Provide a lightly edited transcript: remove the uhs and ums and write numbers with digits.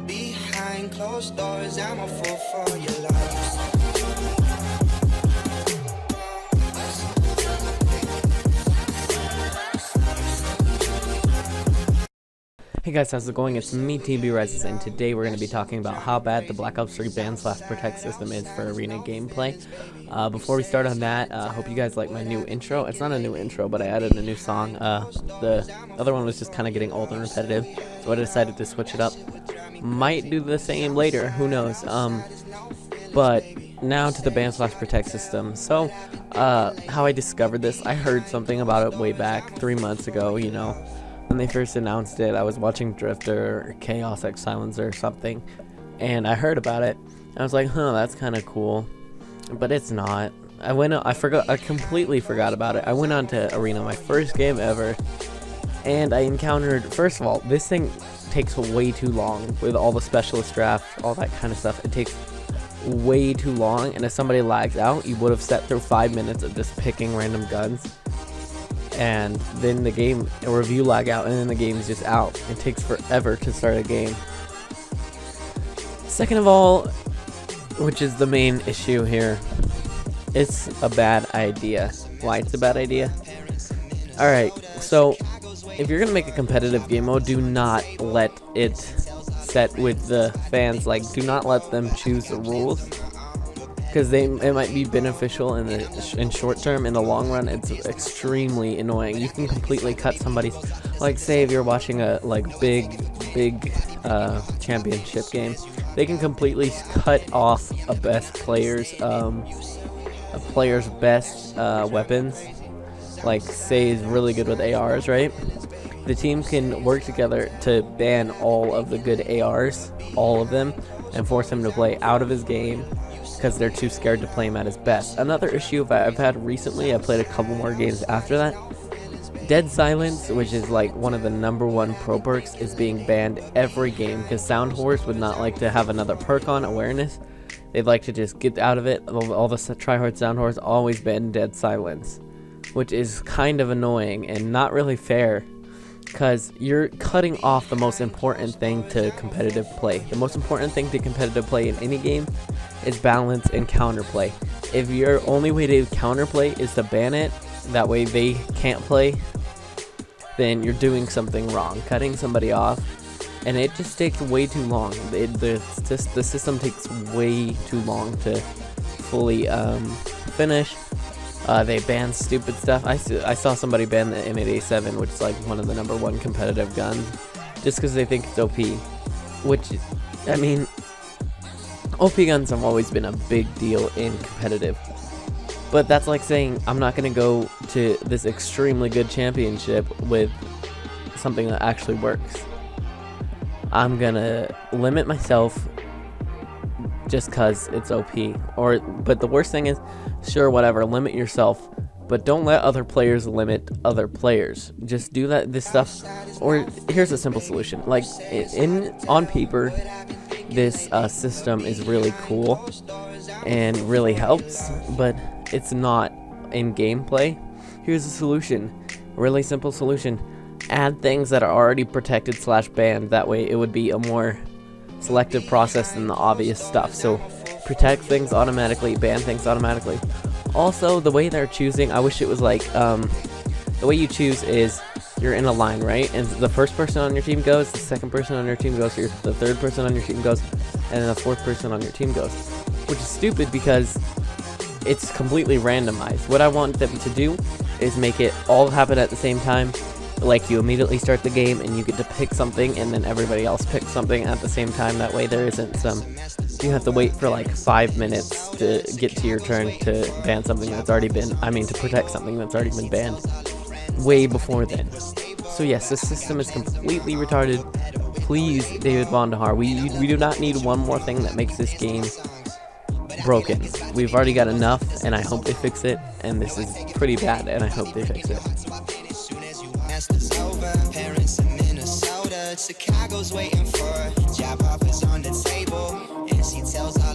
behind closed doors. I'm a fool for your love. Hey guys, how's it going? It's me, TB Rises, and today we're going to be talking about how bad the Black Ops 3 ban/protect system is for arena gameplay. Before we start on that, I hope you guys like my new intro. It's not a new intro, but I added a new song. The other one was just kind of getting old and repetitive, so I decided to switch it up. Might do the same later, who knows. But now to the ban/protect system. So, how I discovered this, I heard something about it way back 3 months ago, you know. When they first announced it, I was watching Drifter or Chaos X Silencer or something, and I heard about it. I was like, huh, that's kind of cool, but it's not. I completely forgot about it. I went on to Arena, my first game ever, and I encountered, first of all, this thing takes way too long with all the specialist drafts, all that kind of stuff. It takes way too long, and if somebody lags out, you would have sat through 5 minutes of just picking random guns. And then the game, a review lag out, and then the game's just out. It takes forever to start a game. Second of all, which is the main issue here, it's a bad idea. Why it's a bad idea? Alright, so if you're gonna make a competitive game mode, do not let it set with the fans. Like, do not let them choose the rules, because it might be beneficial in short term. In the long run, it's extremely annoying. You can completely cut somebody's, like, say if you're watching a big championship game, they can completely cut off a player's best weapons. Like, say is really good with ARs, right? The team can work together to ban all of the good ARs, all of them, and force him to play out of his game, because they're too scared to play him at his best. Another issue I've had recently, I played a couple more games after that, Dead Silence, which is like one of the #1 pro perks, is being banned every game, because Sound Horse would not like to have another perk on awareness. They'd like to just get out of it. All the tryhard Sound Horse always ban Dead Silence, which is kind of annoying and not really fair, because you're cutting off the most important thing to competitive play. The most important thing to competitive play in any game is balance and counterplay. If your only way to counterplay is to ban it, that way they can't play, then you're doing something wrong, cutting somebody off, and it just takes way too long. The system takes way too long to fully finish. They ban stupid stuff. I saw somebody ban the M8A7, which is like one of the #1 competitive guns, just because they think it's OP. Which, I mean, OP guns have always been a big deal in competitive. But that's like saying I'm not going to go to this extremely good championship with something that actually works. I'm going to limit myself just because it's OP. But the worst thing is, sure, whatever, limit yourself, but don't let other players limit other players. Just do this stuff. Or here's a simple solution. Like, on paper, this system is really cool and really helps, but it's not in gameplay. Here's a solution, really simple solution. Add things that are already protected / banned. That way it would be a more selective process than the obvious stuff. So protect things automatically, ban things automatically. Also, the way they're choosing, I wish it was like, the way you choose is you're in a line, right? And the first person on your team goes, the second person on your team goes, the third person on your team goes, and then the fourth person on your team goes. Which is stupid because it's completely randomized. What I want them to do is make it all happen at the same time. Like, you immediately start the game and you get to pick something, and then everybody else picks something at the same time. That way there isn't you have to wait for like 5 minutes to get to your turn to ban something that's already been, to protect something that's already been banned way before then. So yes, this system is completely retarded. Please, David Bondahar, we do not need one more thing that makes this game broken. We've already got enough, and I hope they fix it, and this is pretty bad, and I hope they fix it. Parents in Minnesota, Chicago's waiting for job offers on the table, and she tells all